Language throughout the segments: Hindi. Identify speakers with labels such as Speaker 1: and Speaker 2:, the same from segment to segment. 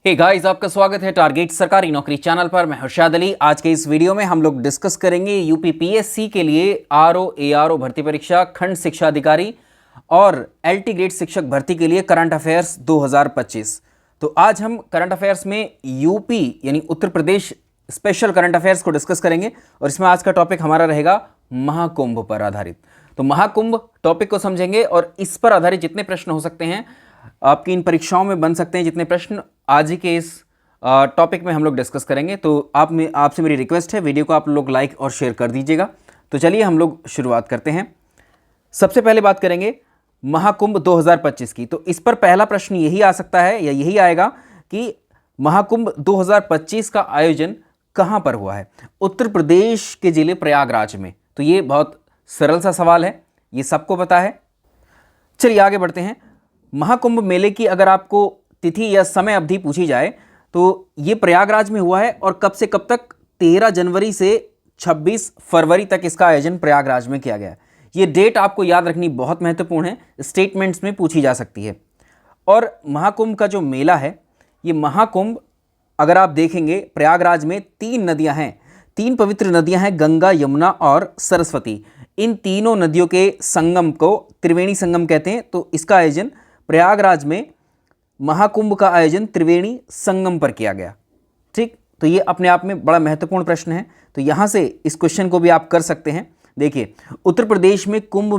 Speaker 1: हे गाइस, आपका स्वागत है टारगेट सरकारी नौकरी चैनल पर। मैं हर्षाद अली। आज के इस वीडियो में हम लोग डिस्कस करेंगे यूपी पीएससी के लिए आरओ एआरओ भर्ती परीक्षा, खंड शिक्षा अधिकारी और एलटी ग्रेड शिक्षक भर्ती के लिए करंट अफेयर्स 2025। तो आज हम करंट अफेयर्स में यूपी यानी Uttar Pradesh special current affairs को डिस्कस करेंगे और इसमें आज का टॉपिक हमारा रहेगा महाकुंभ पर आधारित। तो महाकुंभ टॉपिक को समझेंगे और इस पर आधारित जितने प्रश्न हो सकते हैं आपकी इन परीक्षाओं में बन सकते हैं, जितने प्रश्न आज ही के इस टॉपिक में हम लोग डिस्कस करेंगे। तो आपसे मेरी रिक्वेस्ट है, वीडियो को आप लोग लाइक और शेयर कर दीजिएगा। तो चलिए हम लोग शुरुआत करते हैं। सबसे पहले बात करेंगे महाकुंभ 2025 की। तो इस पर पहला प्रश्न यही आ सकता है या यही आएगा कि महाकुंभ 2025 का आयोजन कहाँ पर हुआ है? उत्तर प्रदेश के जिले प्रयागराज में। तो ये बहुत सरल सा सवाल है, ये सबको पता है। चलिए आगे बढ़ते हैं। महाकुंभ मेले की अगर आपको तिथि या समय अवधि पूछी जाए तो ये प्रयागराज में हुआ है और कब से कब तक? 13 जनवरी से 26 फरवरी तक इसका आयोजन प्रयागराज में किया गया है। ये डेट आपको याद रखनी बहुत महत्वपूर्ण है, स्टेटमेंट्स में पूछी जा सकती है। और महाकुंभ का जो मेला है, ये महाकुंभ अगर आप देखेंगे प्रयागराज में 3 नदियां हैं, 3 पवित्र नदियां हैं, गंगा, यमुना और सरस्वती। इन तीनों नदियों के संगम को त्रिवेणी संगम कहते हैं। तो इसका आयोजन प्रयागराज में, महाकुंभ का आयोजन त्रिवेणी संगम पर किया गया। ठीक, तो ये अपने आप में बड़ा महत्वपूर्ण प्रश्न है। तो यहाँ से इस क्वेश्चन को भी आप कर सकते हैं। देखिए, उत्तर प्रदेश में कुंभ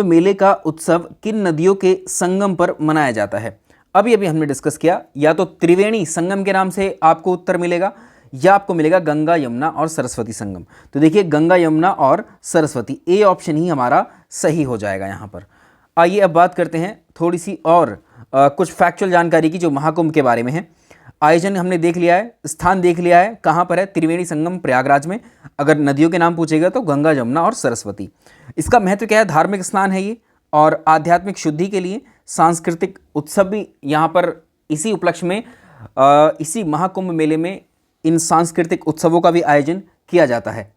Speaker 1: मेले का उत्सव किन नदियों के संगम पर मनाया जाता है? अभी अभी हमने डिस्कस किया, या तो त्रिवेणी संगम के नाम से आपको उत्तर मिलेगा या आपको मिलेगा गंगा, यमुना और सरस्वती संगम। तो देखिए, गंगा, यमुना और सरस्वती, ए ऑप्शन ही हमारा सही हो जाएगा यहाँ पर। आइए अब बात करते हैं थोड़ी सी और कुछ फैक्चुअल जानकारी की जो महाकुंभ के बारे में है। आयोजन हमने देख लिया है, स्थान देख लिया है, कहाँ पर है? त्रिवेणी संगम प्रयागराज में। अगर नदियों के नाम पूछेगा तो गंगा, यमुना और सरस्वती। इसका महत्व क्या है? धार्मिक स्नान है ये, और आध्यात्मिक शुद्धि के लिए सांस्कृतिक उत्सव भी यहाँ पर इसी उपलक्ष्य में, इसी महाकुंभ मेले में इन सांस्कृतिक उत्सवों का भी आयोजन किया जाता है।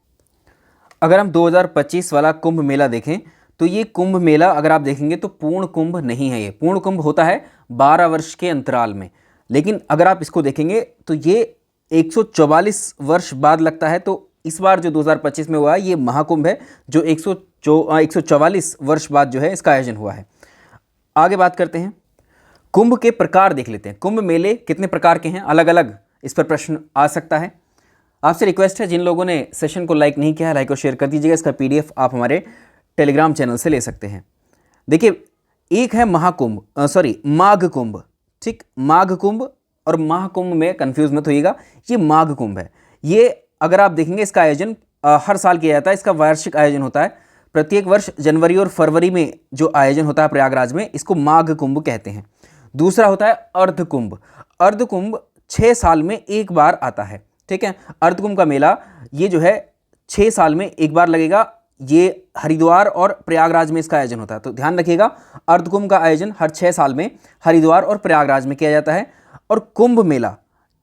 Speaker 1: अगर हम 2025 वाला कुंभ मेला देखें तो ये कुंभ मेला अगर आप देखेंगे तो पूर्ण कुंभ नहीं है। ये पूर्ण कुंभ होता है 12 वर्ष के अंतराल में, लेकिन अगर आप इसको देखेंगे तो ये 144 वर्ष बाद लगता है। तो इस बार जो 2025 में हुआ है ये महाकुंभ है, जो 144 वर्ष बाद जो है इसका आयोजन हुआ है। आगे बात करते हैं, कुंभ के प्रकार देख लेते हैं। कुंभ मेले कितने प्रकार के हैं? अलग अलग इस पर प्रश्न आ सकता है। आपसे रिक्वेस्ट है, जिन लोगों ने सेशन को लाइक नहीं किया है, लाइक और शेयर कर दीजिएगा। इसका PDF आप हमारे टेलीग्राम चैनल से ले सकते हैं। देखिए, एक है माघ कुंभ। ठीक, माघ कुंभ और महाकुंभ में कंफ्यूज मत होइएगा, ये माघ कुंभ है। ये अगर आप देखेंगे इसका आयोजन हर साल किया जाता है। इसका वार्षिक आयोजन होता है प्रत्येक वर्ष जनवरी और फरवरी में। जो आयोजन होता है प्रयागराज में, इसको माघ कुंभ कहते हैं। दूसरा होता है अर्ध कुंभ। अर्ध कुंभ 6 साल में एक बार आता है। ठीक है, अर्ध कुंभ का मेला ये जो है 6 साल में एक बार लगेगा। ये हरिद्वार और प्रयागराज में इसका आयोजन होता है। तो ध्यान रखिएगा, अर्ध कुंभ का आयोजन हर 6 साल में हरिद्वार और प्रयागराज में किया जाता है। और कुंभ मेला,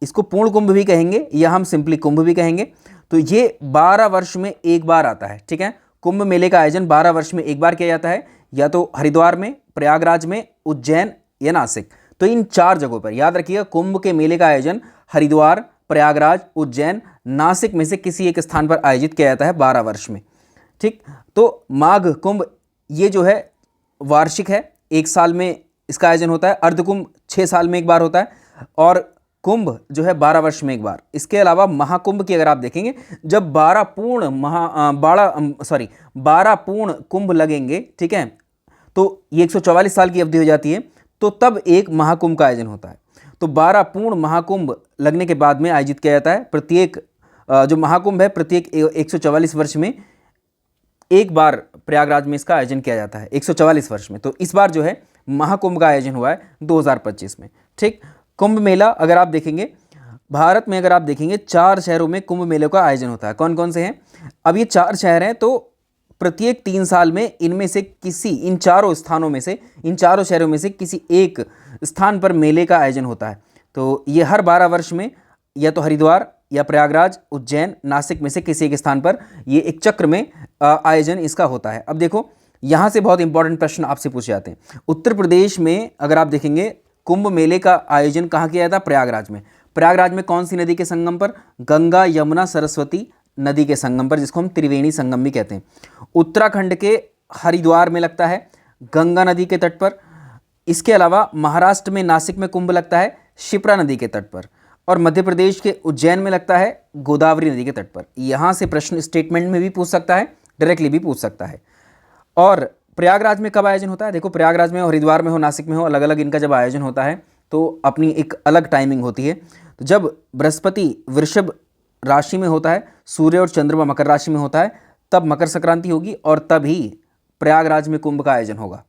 Speaker 1: इसको पूर्ण कुंभ भी कहेंगे या हम सिंपली कुंभ भी कहेंगे। तो ये 12 वर्ष में एक बार आता है। ठीक है, कुंभ मेले का आयोजन 12 वर्ष में एक बार किया जाता है, या तो हरिद्वार में, प्रयागराज में, उज्जैन या नासिक। तो इन 4 जगहों पर याद रखिएगा, कुंभ के मेले का आयोजन हरिद्वार, प्रयागराज, उज्जैन, नासिक में से किसी एक स्थान पर आयोजित किया जाता है 12 वर्ष में। ठीक, तो माघ कुंभ ये जो है वार्षिक है, 1 साल में इसका आयोजन होता है। अर्ध कुंभ 6 साल में एक बार होता है, और कुंभ जो है 12 वर्ष में एक बार। इसके अलावा महाकुंभ की अगर आप देखेंगे, जब 12 पूर्ण कुंभ लगेंगे, ठीक है, तो ये 144 साल की अवधि हो जाती है, तो तब एक महाकुंभ का आयोजन होता है। तो 12 पूर्ण महाकुंभ लगने के बाद में आयोजित किया जाता है। प्रत्येक जो महाकुंभ है प्रत्येक 144 वर्ष में एक बार प्रयागराज में इसका आयोजन किया जाता है, 144 वर्ष में। तो इस बार जो है महाकुंभ का आयोजन हुआ है 2025 में। ठीक, कुंभ मेला अगर आप देखेंगे, भारत में अगर आप देखेंगे 4 शहरों में कुंभ मेले का आयोजन होता है। कौन कौन से हैं? अब ये 4 शहर हैं, तो प्रत्येक 3 साल में इनमें से किसी, इन चारों स्थानों में से, इन चारों शहरों में से किसी एक स्थान पर मेले का आयोजन होता है। तो ये हर 12 वर्ष में या तो हरिद्वार या प्रयागराज, उज्जैन, नासिक में से किसी एक स्थान पर ये एक चक्र में आयोजन इसका होता है। अब देखो, यहाँ से बहुत इंपॉर्टेंट प्रश्न आपसे पूछे जाते हैं। उत्तर प्रदेश में अगर आप देखेंगे कुंभ मेले का आयोजन कहाँ किया जाता है? प्रयागराज में। प्रयागराज में कौन सी नदी के संगम पर? गंगा यमुना सरस्वती नदी के संगम पर, जिसको हम त्रिवेणी संगम भी कहते हैं। उत्तराखंड के हरिद्वार में लगता है, गंगा नदी के तट पर। इसके अलावा महाराष्ट्र में नासिक में कुंभ लगता है, शिप्रा नदी के तट पर। और मध्य प्रदेश के उज्जैन में लगता है गोदावरी नदी के तट पर। यहाँ से प्रश्न स्टेटमेंट में भी पूछ सकता है, डायरेक्टली भी पूछ सकता है। और प्रयागराज में कब आयोजन होता है? देखो, प्रयागराज में हो, हरिद्वार में हो, नासिक में हो, अलग अलग इनका जब आयोजन होता है तो अपनी एक अलग टाइमिंग होती है। तो जब बृहस्पति वृषभ राशि में होता है, सूर्य और चंद्रमा मकर राशि में होता है, तब मकर संक्रांति होगी और तभी प्रयागराज में कुंभ का आयोजन होगा।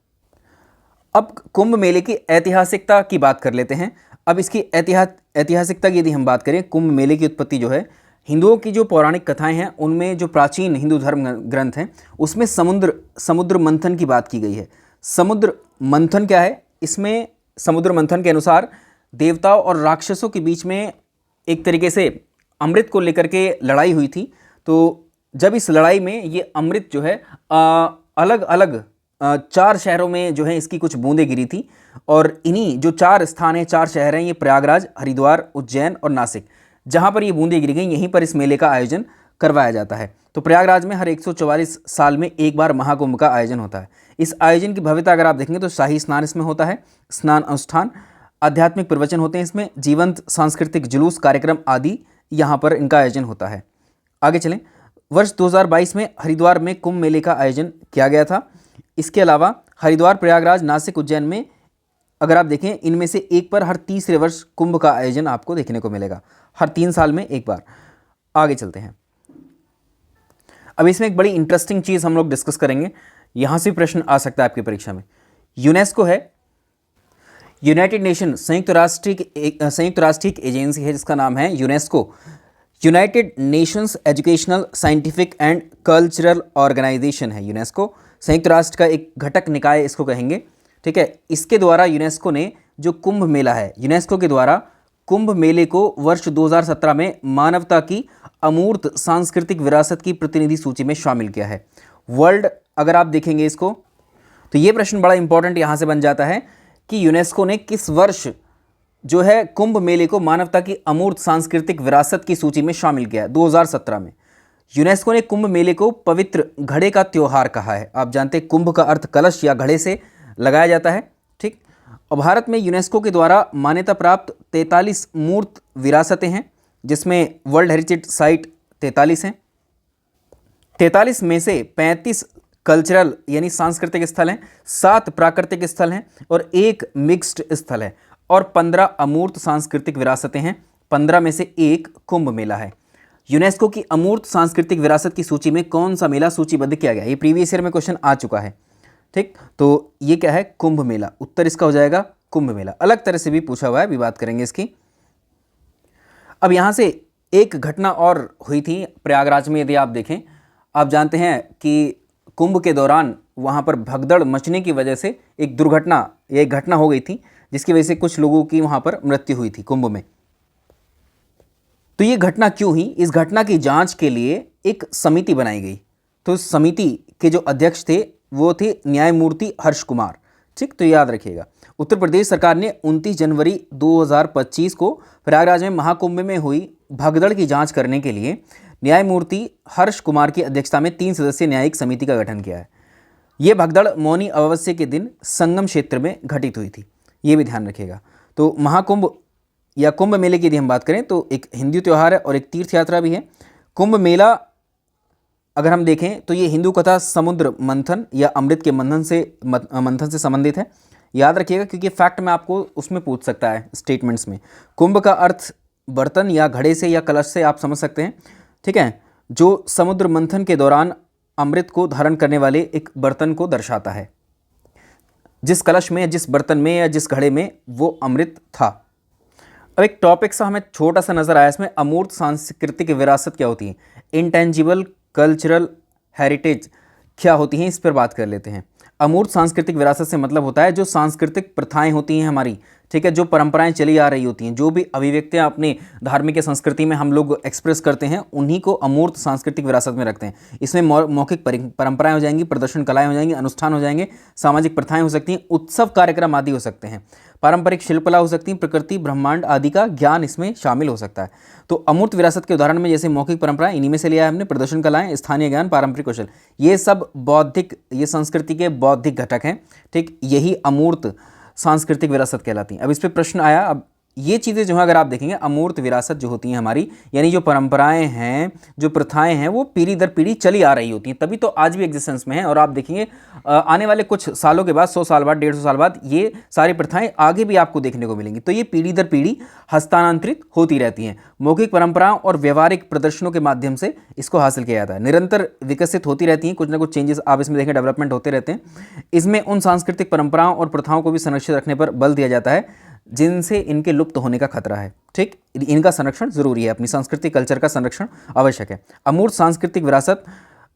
Speaker 1: अब कुंभ मेले की ऐतिहासिकता की बात कर लेते हैं। अब इसकी ऐतिहासिकता की यदि हम बात करें, कुंभ मेले की उत्पत्ति जो है, हिंदुओं की जो पौराणिक कथाएं हैं उनमें, जो प्राचीन हिंदू धर्म ग्रंथ हैं उसमें समुद्र मंथन की बात की गई है। समुद्र मंथन क्या है? इसमें समुद्र मंथन के अनुसार देवताओं और राक्षसों के बीच में एक तरीके से अमृत को लेकर के लड़ाई हुई थी। तो जब इस लड़ाई में ये अमृत जो है अलग अलग 4 शहरों में जो है इसकी कुछ बूंदें गिरी थी। और इन्हीं जो 4 स्थान हैं, 4 शहर हैं, ये प्रयागराज, हरिद्वार, उज्जैन और नासिक, जहाँ पर ये बूंदें गिरी गई, यहीं पर इस मेले का आयोजन करवाया जाता है। तो प्रयागराज में हर 144 साल में एक बार महाकुंभ का आयोजन होता है। इस आयोजन की भव्यता अगर आप देखेंगे तो शाही स्नान इसमें होता है, स्नान अनुष्ठान, आध्यात्मिक प्रवचन होते हैं इसमें, जीवंत सांस्कृतिक जुलूस कार्यक्रम आदि यहाँ पर इनका आयोजन होता है। आगे चलें, वर्ष 2022 में हरिद्वार में कुंभ मेले का आयोजन किया गया था। इसके अलावा हरिद्वार, प्रयागराज, नासिक, उज्जैन में अगर आप देखें, इनमें से एक पर हर तीसरे वर्ष कुंभ का आयोजन आपको देखने को मिलेगा, हर 3 साल में एक बार। आगे चलते हैं। अब इसमें एक बड़ी इंटरेस्टिंग चीज़ हम लोग डिस्कस करेंगे, यहाँ से प्रश्न आ सकता है आपकी परीक्षा में। यूनेस्को है, यूनाइटेड नेशन, संयुक्त राष्ट्र की एजेंसी है जिसका नाम है UNESCO, United Nations educational, scientific and cultural organisation है यूनेस्को। संयुक्त राष्ट्र का एक घटक निकाय इसको कहेंगे, ठीक है। इसके द्वारा यूनेस्को ने जो कुंभ मेला है, यूनेस्को के द्वारा कुंभ मेले को वर्ष 2017 में मानवता की अमूर्त सांस्कृतिक विरासत की प्रतिनिधि सूची में शामिल किया है। वर्ल्ड अगर आप देखेंगे इसको तो ये प्रश्न बड़ा इंपॉर्टेंट यहाँ से बन जाता है कि यूनेस्को ने किस वर्ष जो है कुंभ मेले को मानवता की अमूर्त सांस्कृतिक विरासत की सूची में शामिल किया है। 2017 में यूनेस्को ने कुंभ मेले को पवित्र घड़े का त्योहार कहा है। आप जानते हैं कुंभ का अर्थ कलश या घड़े से लगाया जाता है, ठीक। और भारत में यूनेस्को के द्वारा मान्यता प्राप्त 43 मूर्त विरासतें हैं, जिसमें वर्ल्ड हेरिटेज साइट 43 हैं। 43 में से 35 कल्चरल यानी सांस्कृतिक स्थल हैं, 7 प्राकृतिक स्थल हैं और 1 मिक्स्ड स्थल है, और 15 अमूर्त सांस्कृतिक विरासतें हैं। 15 में से 1 कुंभ मेला है। यूनेस्को की अमूर्त सांस्कृतिक विरासत की सूची में कौन सा मेला सूचीबद्ध किया गया? ये प्रीवियस ईयर में क्वेश्चन आ चुका है, ठीक। तो ये क्या है? कुंभ मेला। उत्तर इसका हो जाएगा कुंभ मेला। अलग तरह से भी पूछा हुआ है, अभी बात करेंगे इसकी। अब यहाँ से एक घटना और हुई थी प्रयागराज में, यदि आप देखें, आप जानते हैं कि कुंभ के दौरान वहाँ पर भगदड़ मचने की वजह से एक दुर्घटना या एक घटना हो गई थी, जिसकी वजह से कुछ लोगों की वहाँ पर मृत्यु हुई थी कुंभ में। तो ये घटना क्यों हुई? इस घटना की जांच के लिए एक समिति बनाई गई। तो इस समिति के जो अध्यक्ष थे वो थे न्यायमूर्ति हर्ष कुमार, ठीक। तो याद रखिएगा, उत्तर प्रदेश सरकार ने 29 जनवरी 2025 को प्रयागराज में महाकुंभ में हुई भगदड़ की जांच करने के लिए न्यायमूर्ति हर्ष कुमार की अध्यक्षता में 3 सदस्यीय न्यायिक समिति का गठन किया है। ये भगदड़ मौनी अमावस्या के दिन संगम क्षेत्र में घटित हुई थी, ये भी ध्यान रखिएगा। तो महाकुंभ या कुंभ मेले की यदि हम बात करें तो एक हिंदू त्यौहार है और एक तीर्थ यात्रा भी है। कुंभ मेला अगर हम देखें तो ये हिंदू कथा समुद्र मंथन या अमृत के मंथन से संबंधित है। याद रखिएगा, क्योंकि फैक्ट में आपको उसमें पूछ सकता है स्टेटमेंट्स में। कुंभ का अर्थ बर्तन या घड़े से या कलश से आप समझ सकते हैं, ठीक है, जो समुद्र मंथन के दौरान अमृत को धारण करने वाले एक बर्तन को दर्शाता है। जिस कलश में, जिस बर्तन में या जिस घड़े में वो अमृत था। अब एक टॉपिक सा हमें छोटा सा नजर आया इसमें, अमूर्त सांस्कृतिक विरासत क्या होती है, इंटेंजिबल कल्चरल हेरिटेज क्या होती हैं, इस पर बात कर लेते हैं। अमूर्त सांस्कृतिक विरासत से मतलब होता है जो सांस्कृतिक प्रथाएं होती हैं हमारी, ठीक है, जो परंपराएं चली आ रही होती हैं, जो भी अभिव्यक्तियां अपने धार्मिक या संस्कृति में हम लोग एक्सप्रेस करते हैं, उन्हीं को अमूर्त सांस्कृतिक विरासत में रखते हैं। इसमें मौखिक परंपराएं हो जाएंगी, प्रदर्शन कलाएं हो जाएंगी, अनुष्ठान हो जाएंगे, सामाजिक प्रथाएं हो सकती हैं, उत्सव कार्यक्रम आदि हो सकते हैं। पारंपरिक शिल्पकला हो सकती है, प्रकृति ब्रह्मांड आदि का ज्ञान इसमें शामिल हो सकता है। तो अमूर्त विरासत के उदाहरण में जैसे मौखिक परंपराएं, इन्हीं में से लिया है हमने, प्रदर्शन कलाएं, स्थानीय ज्ञान, पारंपरिक कौशल, ये सब बौद्धिक, ये संस्कृति के बौद्धिक घटक हैं। ठीक, यही अमूर्त सांस्कृतिक विरासत कहलाती हैं। अब इस पर प्रश्न आया, अब ये चीज़ें जो है अगर आप देखेंगे अमूर्त विरासत जो होती हैं हमारी, यानी जो परंपराएं हैं, जो प्रथाएं हैं, वो पीढ़ी दर पीढ़ी चली आ रही होती हैं, तभी तो आज भी एग्जिस्टेंस में है। और आप देखेंगे आने वाले कुछ सालों के बाद, 100 साल बाद, 150 साल बाद, ये सारी प्रथाएं आगे भी आपको देखने को मिलेंगी। तो ये पीढ़ी दर पीढ़ी हस्तांतरित होती रहती हैं। मौखिक परंपराओं और व्यवहारिक प्रदर्शनों के माध्यम से इसको हासिल किया जाता है। निरंतर विकसित होती रहती हैं, कुछ ना कुछ चेंजेस आप इसमें देखें, डेवलपमेंट होते रहते हैं। इसमें उन सांस्कृतिक परंपराओं और प्रथाओं को भी संरक्षित रखने पर बल दिया जाता है जिनसे इनके लुप्त होने का खतरा है। ठीक, इनका संरक्षण जरूरी है, अपनी संस्कृति कल्चर का संरक्षण आवश्यक है। अमूर्त सांस्कृतिक विरासत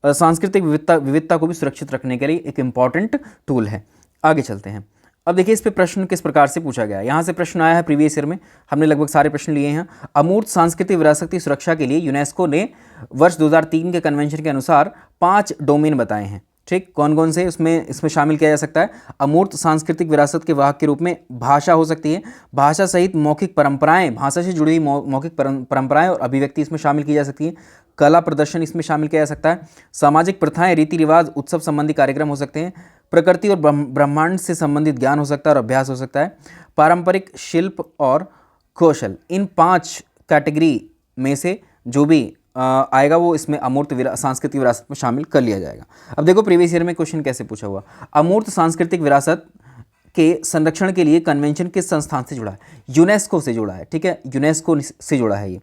Speaker 1: सांस्कृतिक विविधता को भी सुरक्षित रखने के लिए एक इंपॉर्टेंट टूल है। आगे चलते हैं। अब देखिए इस पे प्रश्न किस प्रकार से पूछा गया है। यहाँ से प्रश्न आया है प्रीवियस ईयर में, हमने लगभग सारे प्रश्न लिए हैं। अमूर्त सांस्कृतिक विरासत की सुरक्षा के लिए यूनेस्को ने वर्ष 2003 के कन्वेंशन के अनुसार 5 डोमेन बताए हैं। ठीक, कौन कौन से इसमें शामिल किया जा सकता है? अमूर्त सांस्कृतिक विरासत के वाहक के रूप में भाषा हो सकती है, भाषा सहित मौखिक परंपराएं, भाषा से जुड़ी हुई मौखिक परंपराएं और अभिव्यक्ति इसमें शामिल की जा सकती है। कला प्रदर्शन इसमें शामिल किया जा सकता है। सामाजिक प्रथाएं, रीति रिवाज, उत्सव संबंधी कार्यक्रम हो सकते हैं। प्रकृति और ब्रह्मांड से संबंधित ज्ञान हो सकता है और अभ्यास हो सकता है। पारंपरिक शिल्प और कौशल, इन 5 कैटेगरी में से जो भी आएगा वो इसमें अमूर्त सांस्कृतिक विरासत में शामिल कर लिया जाएगा। अब देखो प्रीवियस ईयर में क्वेश्चन कैसे पूछा हुआ। अमूर्त सांस्कृतिक विरासत के संरक्षण के लिए कन्वेंशन किस संस्थान से जुड़ा है? यूनेस्को से जुड़ा है। ठीक है, यूनेस्को से जुड़ा है ये।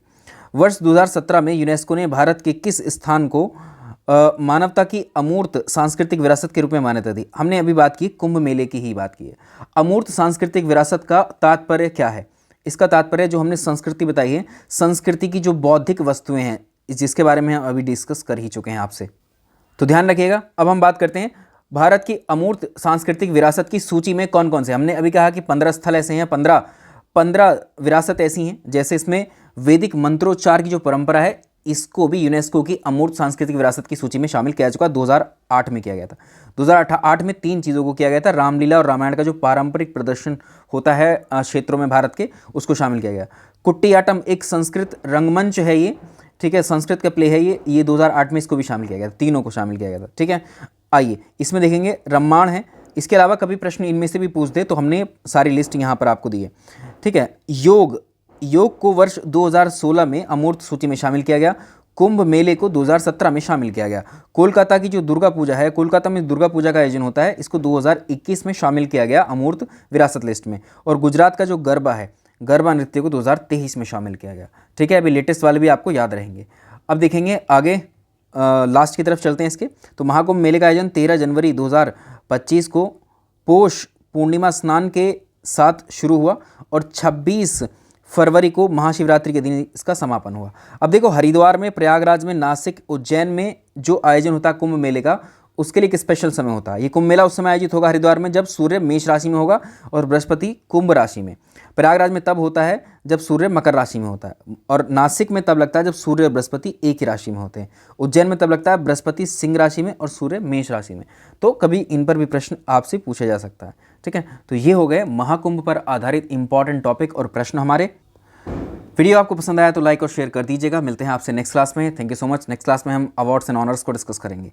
Speaker 1: वर्ष 2017 में यूनेस्को ने भारत के किस स्थान को मानवता की अमूर्त सांस्कृतिक विरासत के रूप में मान्यता दी? हमने अभी बात की, कुंभ मेले की ही बात की है। अमूर्त सांस्कृतिक विरासत का तात्पर्य क्या है? इसका तात्पर्य जो हमने संस्कृति बताई है, संस्कृति की जो बौद्धिक वस्तुएं हैं, जिसके बारे में हम अभी डिस्कस कर ही चुके हैं आपसे, तो ध्यान रखिएगा। अब हम बात करते हैं भारत की अमूर्त सांस्कृतिक विरासत की सूची में कौन कौन से। हमने अभी कहा कि 15 स्थल ऐसे हैं, 15 विरासत ऐसी हैं, जैसे इसमें वैदिक मंत्रोच्चार की जो परंपरा है, इसको भी यूनेस्को की अमूर्त सांस्कृतिक विरासत की सूची में शामिल किया जा चुका। 2008 में किया गया था। 2008 में 3 चीज़ों को किया गया था। रामलीला और रामायण का जो पारंपरिक प्रदर्शन होता है क्षेत्रों में भारत के, उसको शामिल किया गया। कुट्टियाट्टम एक संस्कृत रंगमंच है ये, ठीक है, संस्कृत का प्ले है ये 2008 में इसको भी शामिल किया गया था। तीनों को शामिल किया गया था। ठीक है, आइए इसमें देखेंगे रामायण है। इसके अलावा कभी प्रश्न इनमें से भी पूछ दे तो हमने सारी लिस्ट यहाँ पर आपको दी है। ठीक है, योग को वर्ष 2016 में अमूर्त सूची में शामिल किया गया। कुंभ मेले को 2017 में शामिल किया गया। कोलकाता की जो दुर्गा पूजा है, कोलकाता में दुर्गा पूजा का आयोजन होता है, इसको 2021 में शामिल किया गया अमूर्त विरासत लिस्ट में। और गुजरात का जो गरबा है, गरबा नृत्य को 2023 में शामिल किया गया। ठीक है, अभी लेटेस्ट वाले भी आपको याद रहेंगे। अब देखेंगे आगे, लास्ट की तरफ चलते हैं इसके। तो महाकुंभ मेले का आयोजन 13 जनवरी 2025 को पोष पूर्णिमा स्नान के साथ शुरू हुआ और 26 फरवरी को महाशिवरात्रि के दिन इसका समापन हुआ। अब देखो, हरिद्वार में, प्रयागराज में, नासिक, उज्जैन में जो आयोजन होता है कुंभ मेले का, उसके लिए एक स्पेशल समय होता है। ये कुंभ मेला उस समय आयोजित होगा हरिद्वार में जब सूर्य मेष राशि में होगा और बृहस्पति कुंभ राशि में। प्रयागराज में तब होता है जब सूर्य मकर राशि में होता है। और नासिक में तब लगता है जब सूर्य और बृहस्पति एक ही राशि में होते हैं। उज्जैन में तब लगता है बृहस्पति सिंह राशि में और सूर्य मेष राशि में। तो कभी इन पर भी प्रश्न आपसे पूछा जा सकता है। ठीक है, तो ये हो गए महाकुंभ पर आधारित इंपॉर्टेंट टॉपिक और प्रश्न हमारे। वीडियो आपको पसंद आया तो लाइक और शेयर कर दीजिएगा। मिलते हैं आपसे नेक्स्ट क्लास में। Thank you so much. Next class में हम अवार्ड्स एंड ऑनर्स को डिस्कस करेंगे।